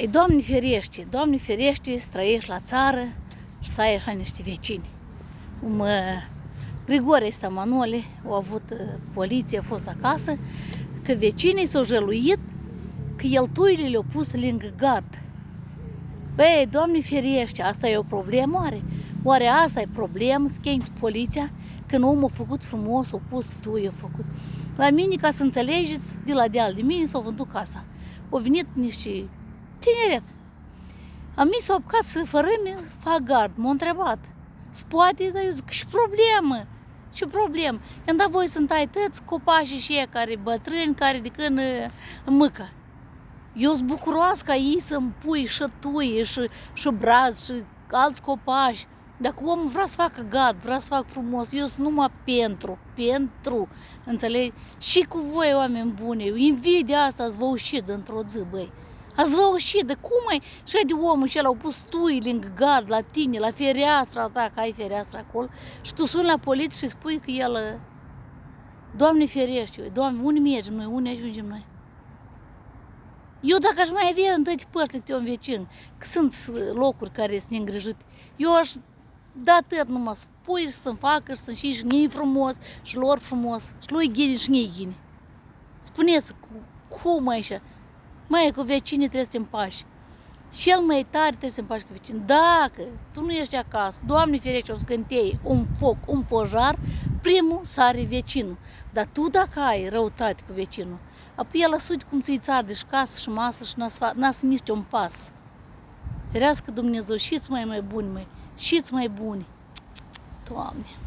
E, Doamne ferește să trăiești la țară și să ai așa niște vecini. Grigore Stamanole au avut poliție, a fost acasă, că vecinii s-au jăluit că eltuile le-au pus lângă gard. Băi, Doamne ferește, asta e o problemă oare? Oare asta e problemă, să chemi poliția? Când omul a făcut frumos, a pus tui, a făcut. La mine, ca să înțelegeți, de la deal de mine s-au vândut casa. Au venit niște tineret. A mine s-au apucat să fărâme, fac gard. M-au întrebat. Se poate? Dar eu zic, și problemă. Și problemă. I-am dat voie să-mi tai tăți copașii și ei care bătrâni, care de când mâcă. Eu sunt bucuroasă ca ei să-mi pui și tuie, și braz, și alți copaci. Dacă omul vrea să facă gard, vrea să facă frumos, eu sunt numai pentru, înțelegi? Și cu voi, oameni buni, invidia asta ați vă ușit într-o zi, băi. Ați vă ușit, de cum ai? Și de omul și el au pus tui lângă gard, la tine, la fereastra ta, că ai fereastra acolo, și tu suni la poliție și spui că el, Doamne ferește, Doamne, unde mergem noi, unde ajungem noi? Eu dacă aș mai avea în toate părțile câte un vecin, că sunt locuri care sunt neîngrijite, eu aș da tot numai să pui și să-mi facă și să-mi și ei frumos, și lor frumos, și lui ghini și ei ghini. Spuneți, cum așa? Mai cu vecinii trebuie să te împași. Cel mai tare trebuie să te împași cu vecinii. Dacă tu nu ești acasă, Doamne ferește, o scânteie, un foc, un pojar, primul sare vecinul. Dar tu dacă ai răutate cu vecinul, apoi el asuti cum ți-i țar de casă și masă și n-asă nici un pas. Ferească Dumnezeu, și-ți mai buni, și-ți mai buni. Doamne!